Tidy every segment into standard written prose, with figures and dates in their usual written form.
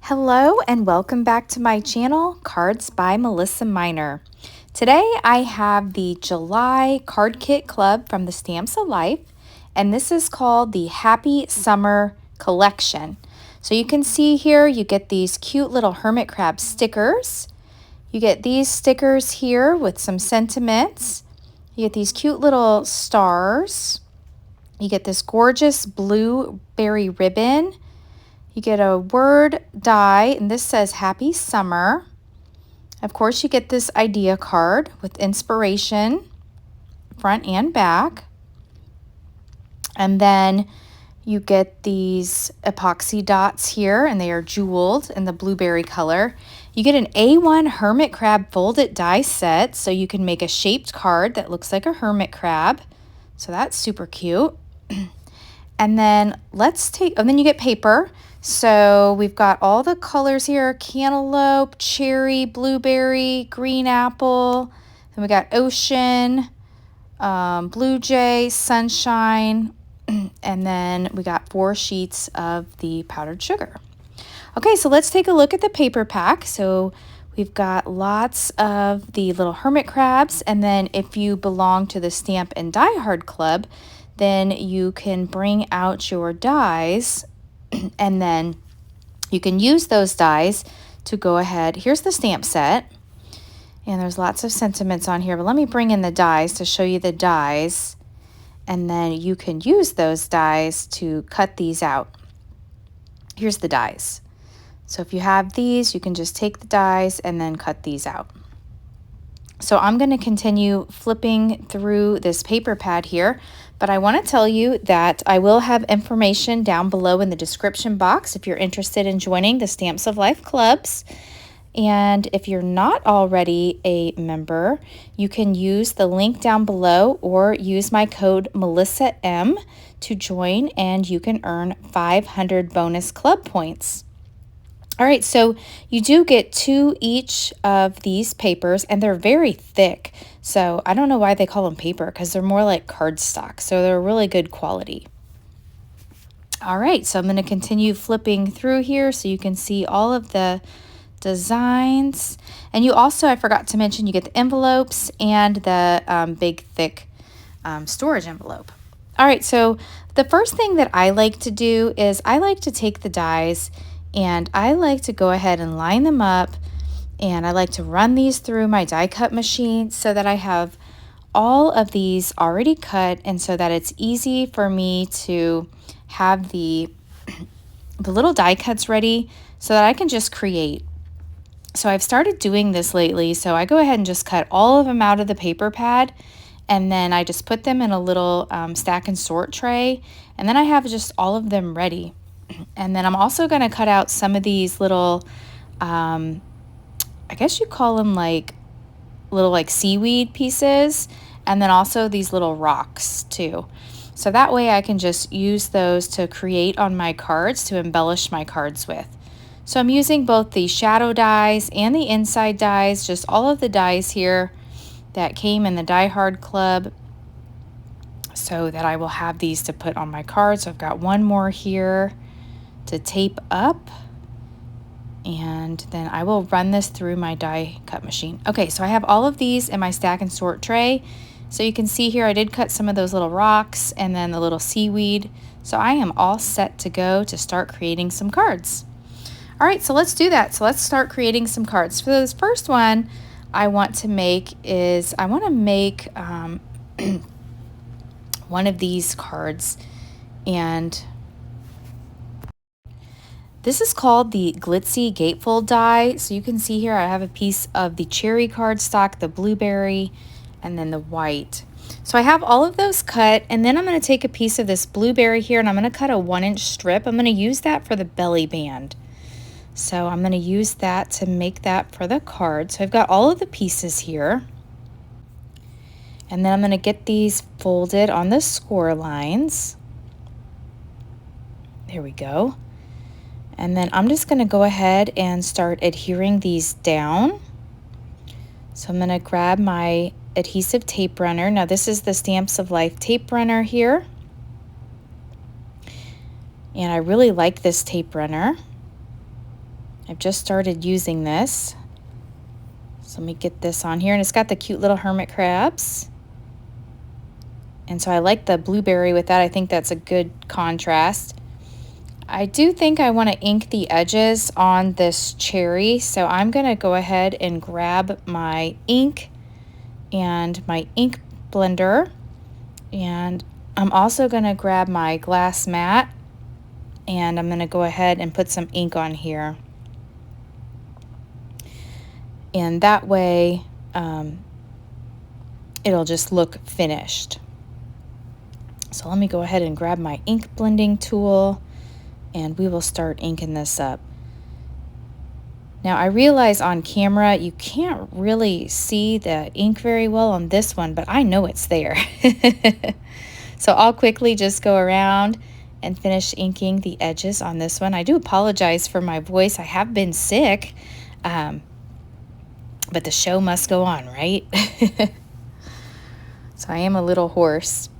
Hello and welcome back to my channel, Cards by Melissa Minor. Today I have the July card kit club from the Stamps of Life, and this is called the Happy Summer Collection. So you can see here you get these cute little hermit crab stickers. You get these stickers here with some sentiments. You get these cute little stars. You get this gorgeous blueberry ribbon. You get a word die, and this says Happy Summer. Of course, you get this idea card with inspiration, front and back. And then you get these epoxy dots here, and they are jeweled in the blueberry color. You get an A1 hermit crab folded die set, so you can make a shaped card that looks like a hermit crab. So that's super cute. And then then you get paper. So we've got all the colors here: cantaloupe, cherry, blueberry, green apple. Then we got ocean, blue jay, sunshine, and then we got 4 sheets of the powdered sugar. Okay, so let's take a look at the paper pack. So we've got lots of the little hermit crabs, and then if you belong to the Stamp and Die Hard Club, then you can bring out your dies, and then you can use those dies to go ahead. Here's the stamp set, and there's lots of sentiments on here, but let me bring in the dies to show you the dies, and then you can use those dies to cut these out. Here's the dies. So if you have these, you can just take the dies and then cut these out. So I'm going to continue flipping through this paper pad here, but I want to tell you that I will have information down below in the description box if you're interested in joining the Stamps of Life clubs. And if you're not already a member, you can use the link down below or use my code MelissaM to join, and you can earn 500 bonus club points. All right, so you do get 2 each of these papers, and they're very thick. So I don't know why they call them paper, because they're more like cardstock. So they're really good quality. All right, so I'm going to continue flipping through here so you can see all of the designs. And you also, I forgot to mention, you get the envelopes and the big, thick storage envelope. All right, so the first thing that I like to do is I like to take the dies, and I like to go ahead and line them up, and I like to run these through my die cut machine so that I have all of these already cut, and so that it's easy for me to have the little die cuts ready so that I can just create. So I've started doing this lately, so I go ahead and just cut all of them out of the paper pad, and then I just put them in a little stack and sort tray, and then I have just all of them ready. And then I'm also going to cut out some of these little, I guess you call them like little like seaweed pieces, and then also these little rocks too. So that way I can just use those to create on my cards, to embellish my cards with. So I'm using both the shadow dies and the inside dies, just all of the dies here that came in the Die Hard Club, so that I will have these to put on my cards. So I've got one more here to tape up, and then I will run this through my die cut machine. Okay, so I have all of these in my stack and sort tray. So you can see here I did cut some of those little rocks and then the little seaweed. So I am all set to go to start creating some cards. All right, so let's do that. So let's start creating some cards. For this first one I want to make is I want to make one of these cards, and this is called the Glitzy Gatefold die. So you can see here I have a piece of the cherry cardstock, the blueberry, and then the white. So I have all of those cut, and then I'm going to take a piece of this blueberry here, and I'm going to cut a 1-inch strip. I'm going to use that for the belly band. So I'm going to use that to make that for the card. So I've got all of the pieces here. And then I'm going to get these folded on the score lines. There we go. And then I'm just going to go ahead and start adhering these down. So I'm going to grab my adhesive tape runner. Now this is the Stamps of Life tape runner here. And I really like this tape runner. I've just started using this. So let me get this on here, and it's got the cute little hermit crabs. And so I like the blueberry with that. I think that's a good contrast. I do think I want to ink the edges on this cherry, so I'm going to go ahead and grab my ink and my ink blender, and I'm also going to grab my glass mat, and I'm going to go ahead and put some ink on here. And that way it'll just look finished. So let me go ahead and grab my ink blending tool, and we will start inking this up. Now I realize on camera you can't really see the ink very well on this one, but I know it's there. So I'll quickly just go around and finish inking the edges on this one. I do apologize for my voice. I have been sick, but the show must go on, right? So I am a little hoarse.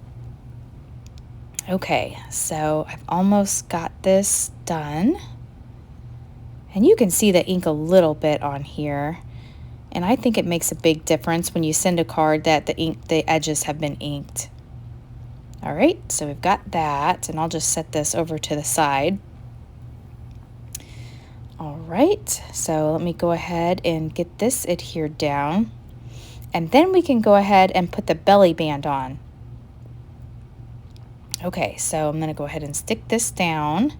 Okay, so I've almost got this done. And you can see the ink a little bit on here. And I think it makes a big difference when you send a card that the edges have been inked. All right, so we've got that, and I'll just set this over to the side. All right, so let me go ahead and get this adhered down. And then we can go ahead and put the belly band on. Okay, so I'm going to go ahead and stick this down.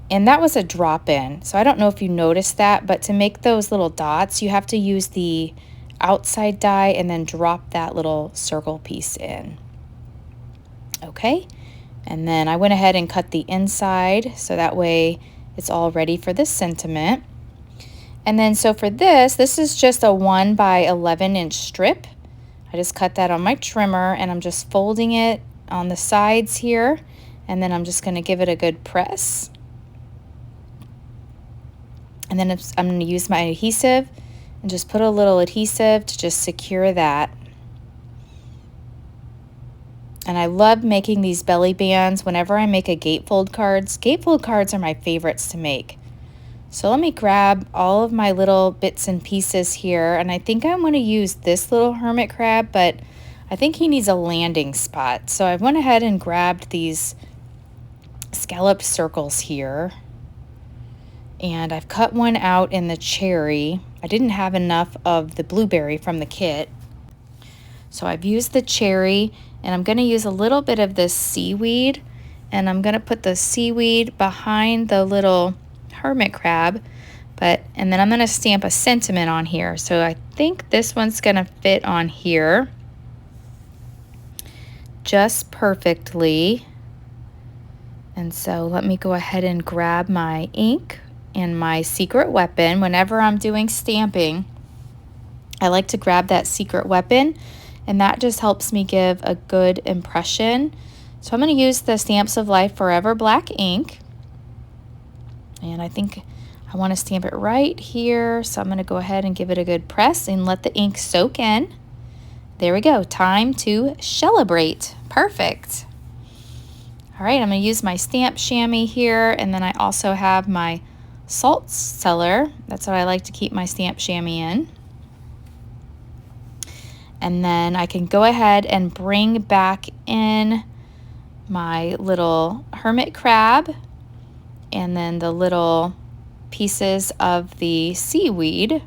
And that was a drop-in, so I don't know if you noticed that, but to make those little dots, you have to use the outside die and then drop that little circle piece in. Okay, and then I went ahead and cut the inside, so that way it's all ready for this sentiment. And then so for this is just a 1 by 11 inch strip. I just cut that on my trimmer, and I'm just folding it on the sides here, and then I'm just going to give it a good press. And then I'm going to use my adhesive and just put a little adhesive to just secure that. And I love making these belly bands whenever I make a gatefold cards. Gatefold cards are my favorites to make. So let me grab all of my little bits and pieces here, and I think I'm going to use this little hermit crab, but I think he needs a landing spot. So I went ahead and grabbed these scalloped circles here, and I've cut one out in the cherry. I didn't have enough of the blueberry from the kit, so I've used the cherry, and I'm going to use a little bit of this seaweed, and I'm going to put the seaweed behind the little hermit crab, and then I'm going to stamp a sentiment on here. So I think this one's going to fit on here just perfectly. And so let me go ahead and grab my ink and my secret weapon. Whenever I'm doing stamping, I like to grab that secret weapon, and that just helps me give a good impression. So I'm going to use the Stamps of Life Forever Black ink. And I think I want to stamp it right here. So I'm going to go ahead and give it a good press and let the ink soak in. There we go. Time to celebrate. Perfect. All right, I'm going to use my stamp chamois here. And then I also have my salt cellar. That's what I like to keep my stamp chamois in. And then I can go ahead and bring back in my little hermit crab, and then the little pieces of the seaweed.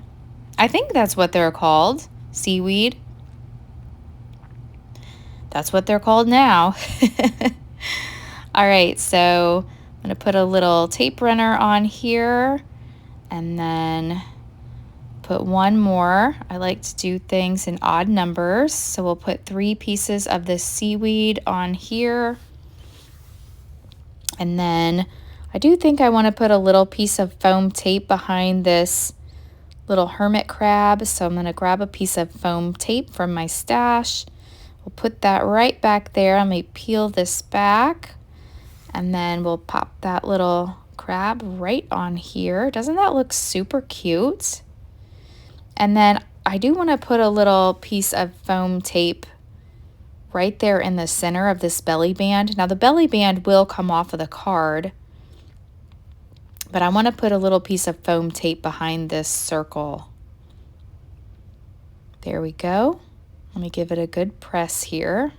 I think that's what they're called, seaweed. That's what they're called now. All right, so I'm going to put a little tape runner on here, and then put one more. I like to do things in odd numbers, so we'll put 3 pieces of this seaweed on here. And then I do think I want to put a little piece of foam tape behind this little hermit crab. So I'm going to grab a piece of foam tape from my stash. We'll put that right back there. I may peel this back, and then we'll pop that little crab right on here. Doesn't that look super cute? And then I do want to put a little piece of foam tape right there in the center of this belly band. Now the belly band will come off of the card, But I want to put a little piece of foam tape behind this circle. There we go. Let me give it a good press here.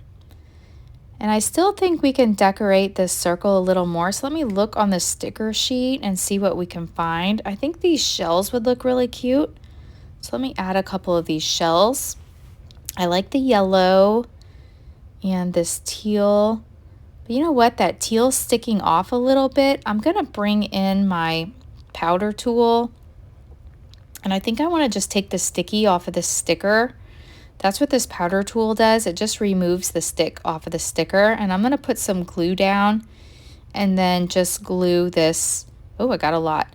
And I still think we can decorate this circle a little more. So let me look on the sticker sheet and see what we can find. I think these shells would look really cute. So let me add a couple of these shells. I like the yellow and this teal. But you know what? That teal's sticking off a little bit. I'm going to bring in my powder tool. And I think I want to just take the sticky off of this sticker. That's what this powder tool does. It just removes the stick off of the sticker. And I'm going to put some glue down and then just glue this. Oh, I got a lot.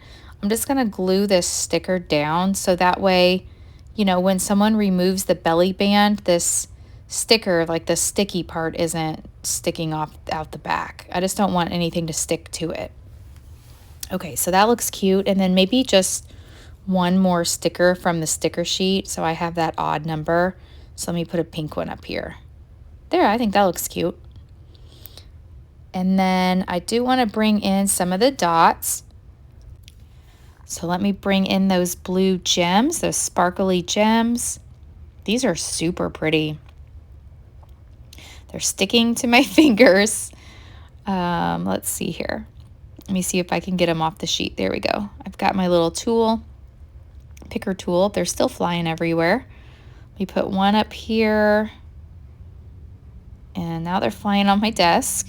I'm just going to glue this sticker down so that way, you know, when someone removes the belly band, this sticker, like the sticky part, isn't sticking off out the back. I just don't want anything to stick to it. Okay, so that looks cute. And then maybe just one more sticker from the sticker sheet so I have that odd number. So let me put a pink one up here. There, I think that looks cute. And then I do want to bring in some of the dots. So let me bring in those blue gems, those sparkly gems. These are super pretty. They're sticking to my fingers. Let's see here. Let me see if I can get them off the sheet. There we go. I've got my little tool, picker tool. They're still flying everywhere. We put one up here, and now they're flying on my desk.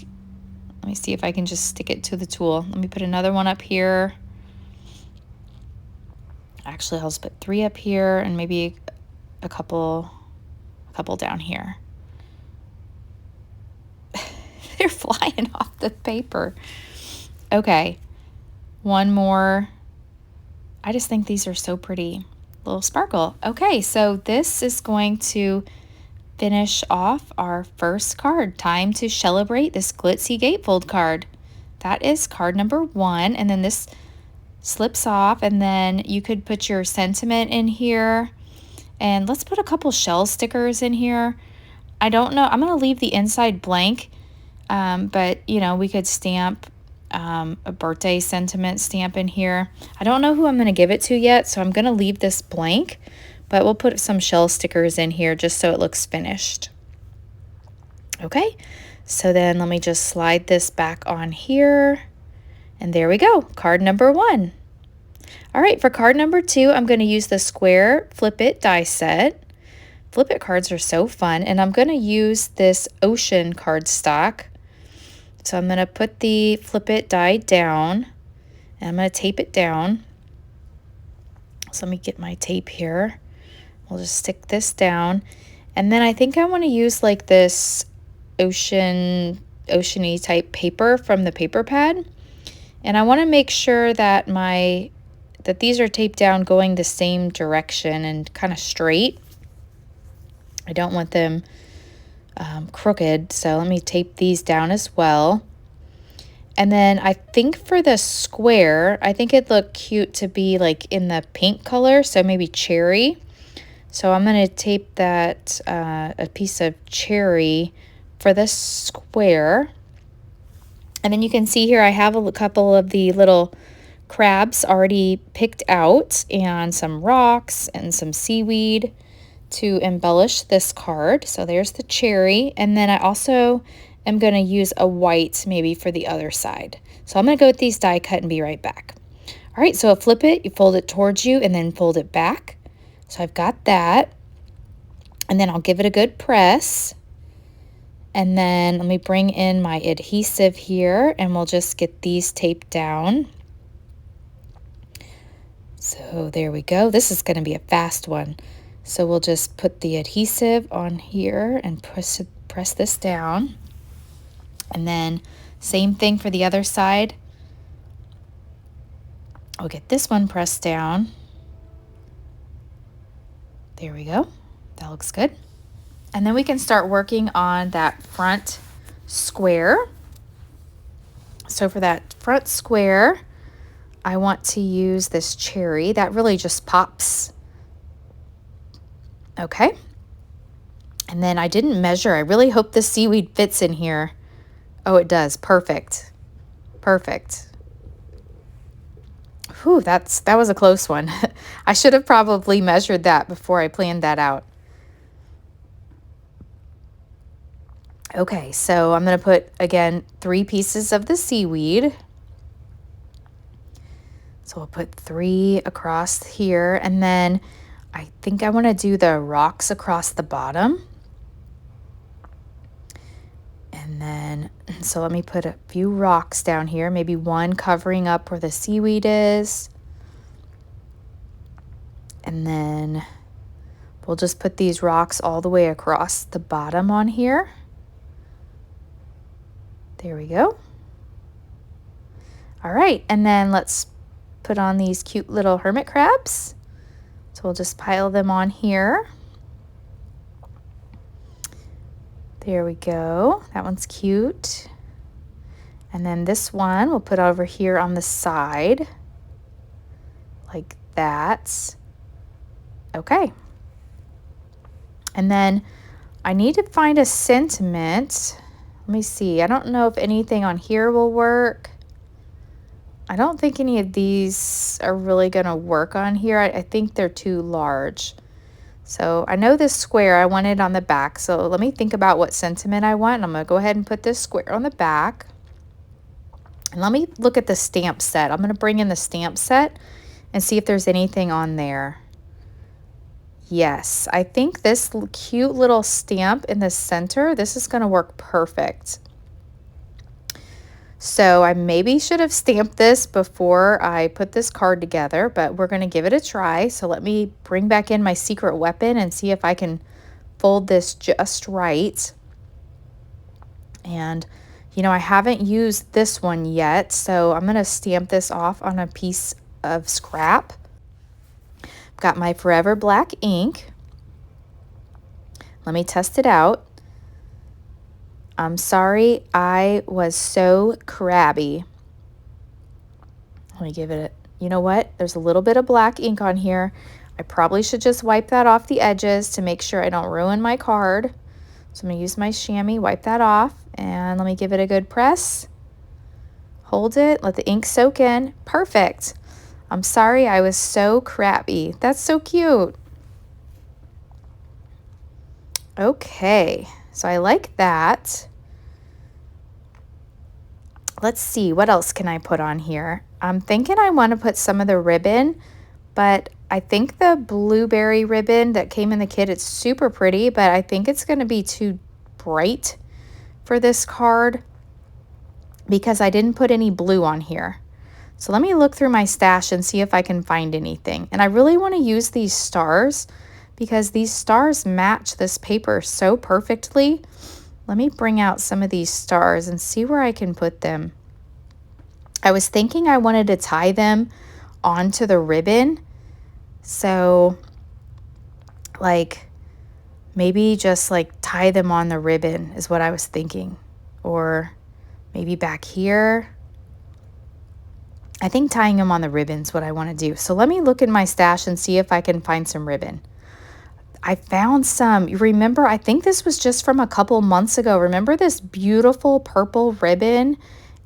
Let me see if I can just stick it to the tool. Let me put another one up here. Actually, I'll just put 3 up here and maybe a couple down here. They're flying off the paper. Okay, one more. I just think these are so pretty. Little sparkle. Okay, so this is going to finish off our first card. Time to celebrate this glitzy gatefold card. That is card number 1, and then this slips off, and then you could put your sentiment in here, and let's put a couple shell stickers in here. I don't know, I'm going to leave the inside blank, but you know, we could stamp a birthday sentiment stamp in here. I don't know who I'm going to give it to yet, so I'm going to leave this blank, but we'll put some shell stickers in here just so it looks finished. Okay, so then let me just slide this back on here, and there we go, card number 1. All right, for card number 2, I'm going to use the square Flip It die set. Flip It cards are so fun, and I'm going to use this ocean cardstock. So I'm going to put the Flip It die down, and I'm going to tape it down. So let me get my tape here. We'll just stick this down. And then I think I want to use like this oceany type paper from the paper pad. And I want to make sure that that these are taped down going the same direction and kind of straight. I don't want them crooked, so let me tape these down as well. And then I think for the square, I think it'd look cute to be like in the pink color, so maybe cherry. So I'm going to tape that a piece of cherry for the square. And then you can see here I have a couple of the little crabs already picked out, and some rocks and some seaweed to embellish this card. So there's the cherry, and then I also am going to use a white maybe for the other side. So I'm going to go with these die cut and be right back. All right, so flip it, you fold it towards you and then fold it back. So I've got that, and then I'll give it a good press. And then let me bring in my adhesive here, and we'll just get these taped down. So there we go. This is going to be a fast one. So we'll just put the adhesive on here and press this down. And then same thing for the other side. I'll get this one pressed down. There we go. That looks good. And then we can start working on that front square. So for that front square, I want to use this cherry. That really just pops. Okay. And then I didn't measure. I really hope the seaweed fits in here. Oh, it does. Perfect. Perfect. Whew, that was a close one. I should have probably measured that before I planned that out. Okay, so I'm going to put, again, 3 pieces of the seaweed. So we'll put 3 across here, and then I think I want to do the rocks across the bottom. And then, so let me put a few rocks down here, maybe 1 covering up where the seaweed is. And then we'll just put these rocks all the way across the bottom on here. There we go. All right, and then let's put on these cute little hermit crabs. So we'll just pile them on here. There we go. That one's cute. And then this one we'll put over here on the side, like that. Okay. And then I need to find a sentiment. Let me see. I don't know if anything on here will work. I don't think any of these are really going to work on here. I think they're too large. So I know this square I want it on the back. So let me think about what sentiment I want. I'm going to go ahead and put this square on the back. And let me look at the stamp set. I'm going to bring in the stamp set and see if there's anything on there. Yes, I think this cute little stamp in the center, this is going to work perfect. So I maybe should have stamped this before I put this card together, but we're going to give it a try. So let me bring back in my secret weapon and see if I can fold this just right. And, you know, I haven't used this one yet, so I'm going to stamp this off on a piece of scrap. Got my Forever Black ink. Let me test it out. I'm sorry, I was so crabby. Let me give it a, you know what? There's a little bit of black ink on here. I probably should just wipe that off the edges to make sure I don't ruin my card. So I'm going to use my chamois, wipe that off, and let me give it a good press. Hold it, let the ink soak in. Perfect. I'm sorry, I was so crabby. That's so cute. Okay, so I like that. Let's see, what else can I put on here? I'm thinking I want to put some of the ribbon, but I think the blueberry ribbon that came in the kit, it's super pretty, but I think it's going to be too bright for this card because I didn't put any blue on here. So let me look through my stash and see if I can find anything. And I really want to use these stars because these stars match this paper so perfectly. Let me bring out some of these stars and see where I can put them. I was thinking I wanted to tie them onto the ribbon. So like maybe just like tie them on the ribbon is what I was thinking. Or maybe back here. I think tying them on the ribbon is what I want to do. So let me look in my stash and see if I can find some ribbon. I found some. You remember, I think this was just from a couple months ago. Remember this beautiful purple ribbon?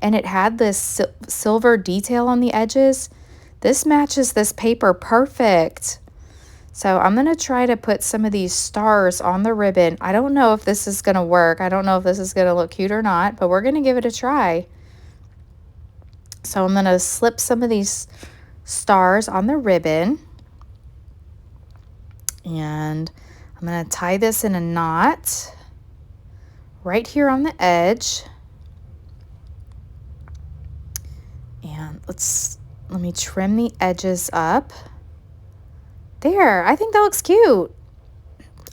And it had this silver detail on the edges. This matches this paper perfect. So I'm going to try to put some of these stars on the ribbon. I don't know if this is going to work. I don't know if this is going to look cute or not, but we're going to give it a try. So I'm going to slip some of these stars on the ribbon. And I'm going to tie this in a knot right here on the edge. And let me trim the edges up. There, I think that looks cute.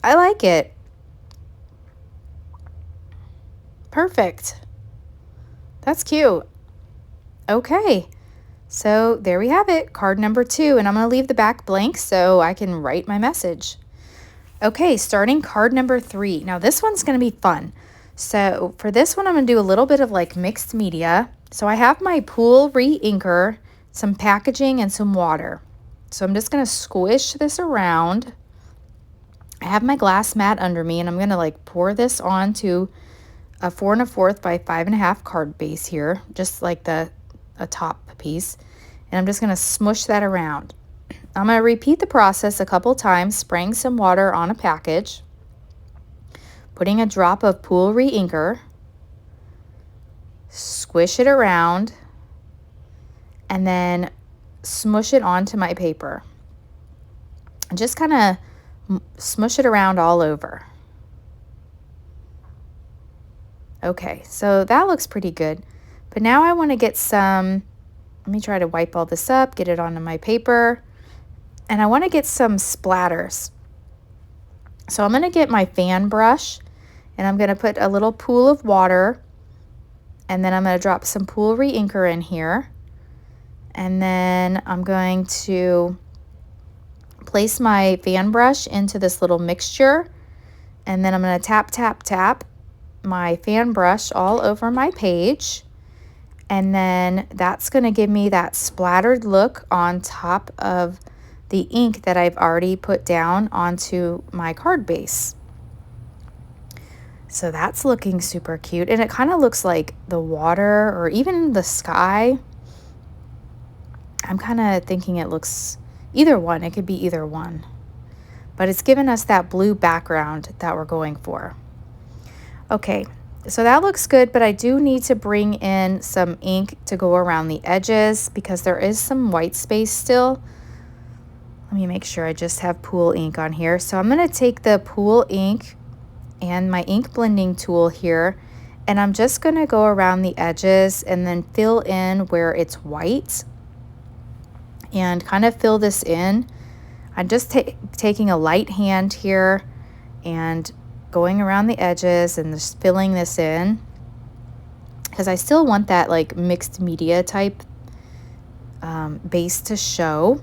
I like it. Perfect. That's cute. Okay, so there we have it, card number 2, and I'm going to leave the back blank so I can write my message. Okay, starting card number 3. Now this one's going to be fun. So for this one, I'm going to do a little bit of like mixed media. So I have my pool re-inker, some packaging, and some water. So I'm just going to squish this around. I have my glass mat under me, and I'm going to like pour this onto a 4 1/4 by 5 1/2 card base here, just like a top piece. And I'm just going to smush that around. I'm going to repeat the process a couple times, spraying some water on a package, putting a drop of pool re-inker, squish it around, and then smush it onto my paper. And just kind of smush it around all over. Okay, so that looks pretty good. But now I want to get some, let me try to wipe all this up, get it onto my paper. And I want to get some splatters. So I'm going to get my fan brush, and I'm going to put a little pool of water, and then I'm going to drop some pool re-inker in here. And then I'm going to place my fan brush into this little mixture, and then I'm going to tap, tap, tap my fan brush all over my page. And then that's going to give me that splattered look on top of the ink that I've already put down onto my card base. So that's looking super cute, and it kind of looks like the water or even the sky. I'm kind of thinking it looks either one. It could be either one, but it's given us that blue background that we're going for. Okay, so that looks good, but I do need to bring in some ink to go around the edges because there is some white space still. Let me make sure I just have pool ink on here. So I'm going to take the pool ink and my ink blending tool here, and I'm just going to go around the edges and then fill in where it's white and kind of fill this in. I'm just taking a light hand here and going around the edges and just filling this in because I still want that like mixed media type base to show.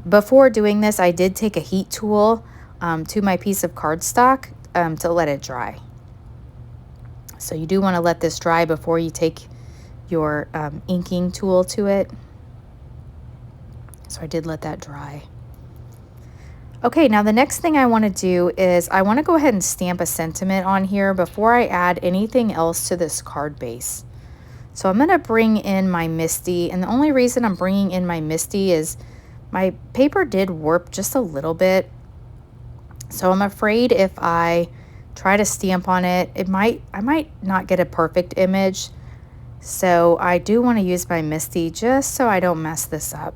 Before doing this, I did take a heat tool to my piece of cardstock to let it dry. So you do want to let this dry before you take your inking tool to it. So I did let that dry. Okay, now the next thing I want to do is I want to go ahead and stamp a sentiment on here before I add anything else to this card base. So I'm going to bring in my Misty, and the only reason I'm bringing in my Misty is my paper did warp just a little bit. So I'm afraid if I try to stamp on it, I might not get a perfect image. So I do want to use my Misty just so I don't mess this up.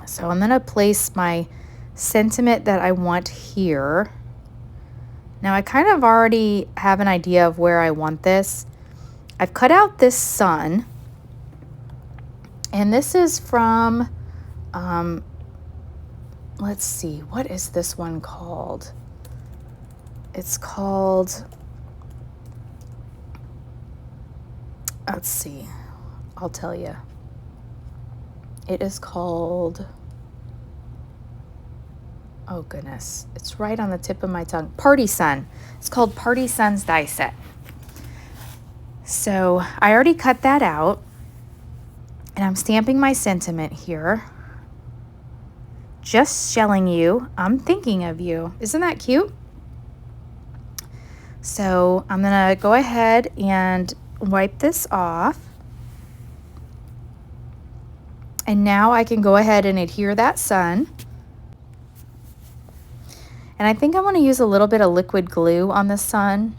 So I'm going to place my sentiment that I want here. Now I kind of already have an idea of where I want this. I've cut out this sun, and this is from, let's see, what is this one called? It's called, let's see, I'll tell you. It is called, oh goodness, it's right on the tip of my tongue. Party Sun. It's called Party Sun's die set. So I already cut that out, and I'm stamping my sentiment here. Just shelling you, I'm thinking of you. Isn't that cute? So I'm gonna go ahead and wipe this off. And now I can go ahead and adhere that sun. And I think I want to use a little bit of liquid glue on the sun.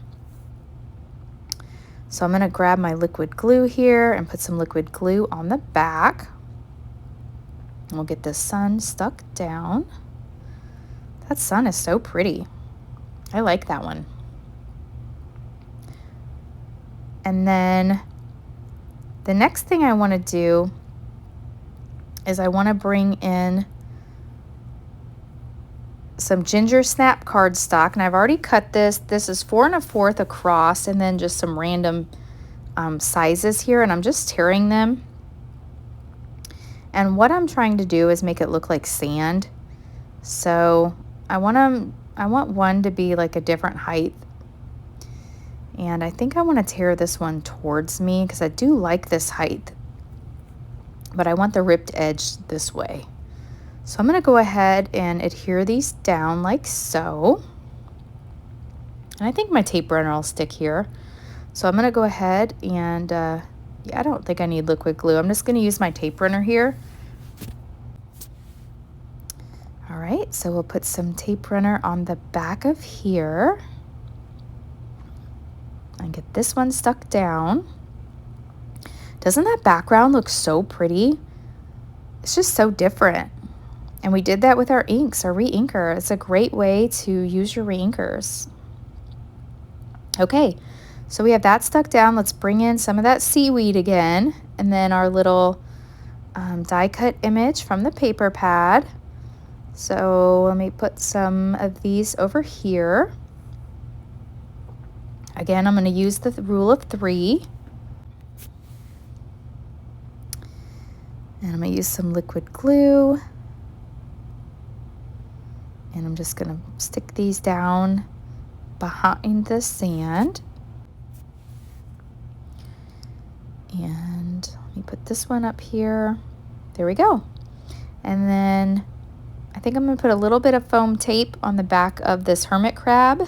So I'm going to grab my liquid glue here and put some liquid glue on the back. And we'll get the sun stuck down. That sun is so pretty. I like that one. And then the next thing I want to do is I want to bring in some ginger snap cardstock, and I've already cut this. This is 4 1/4 across, and then just some random sizes here, and I'm just tearing them. And what I'm trying to do is make it look like sand. So I want one to be like a different height, and I think I want to tear this one towards me because I do like this height, but I want the ripped edge this way. So I'm going to go ahead and adhere these down like so. And I think my tape runner will stick here. So I'm going to go ahead and, Yeah, I don't think I need liquid glue. I'm just going to use my tape runner here. All right, so we'll put some tape runner on the back of here and get this one stuck down. Doesn't that background look so pretty? It's just so different. And we did that with our inks, our re-inker. It's a great way to use your re-inkers. Okay, so we have that stuck down. Let's bring in some of that seaweed again, and then our little die cut image from the paper pad. So let me put some of these over here. Again, I'm going to use the rule of 3. And I'm going to use some liquid glue. And I'm just going to stick these down behind the sand. And let me put this one up here. There we go. And then I think I'm going to put a little bit of foam tape on the back of this hermit crab.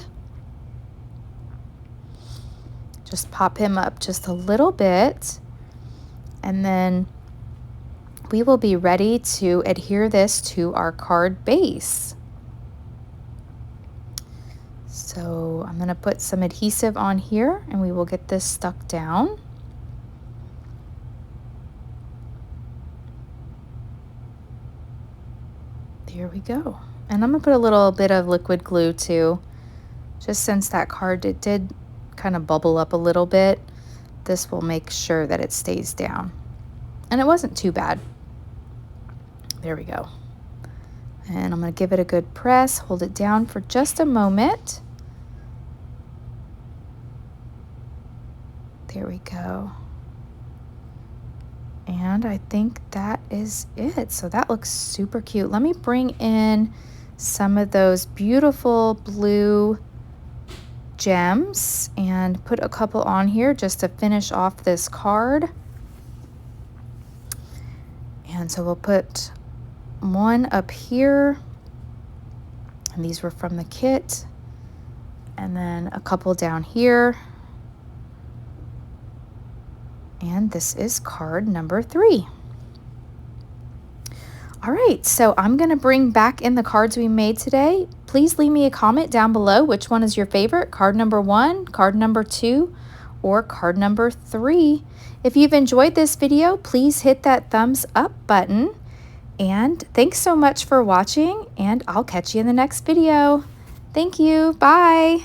Just pop him up just a little bit. And then we will be ready to adhere this to our card base. So I'm going to put some adhesive on here and we will get this stuck down. There we go. And I'm going to put a little bit of liquid glue too, just since that card did kind of bubble up a little bit. This will make sure that it stays down. And it wasn't too bad. There we go. And I'm going to give it a good press, hold it down for just a moment. There we go. And I think that is it. So that looks super cute. Let me bring in some of those beautiful blue gems and put a couple on here just to finish off this card. And so we'll put one up here, and these were from the kit, and then a couple down here. And this is card number 3. All right, so I'm going to bring back in the cards we made today. Please leave me a comment down below which one is your favorite, card number 1, card number 2, or card number 3. If you've enjoyed this video, please hit that thumbs up button. And thanks so much for watching, and I'll catch you in the next video. Thank you. Bye.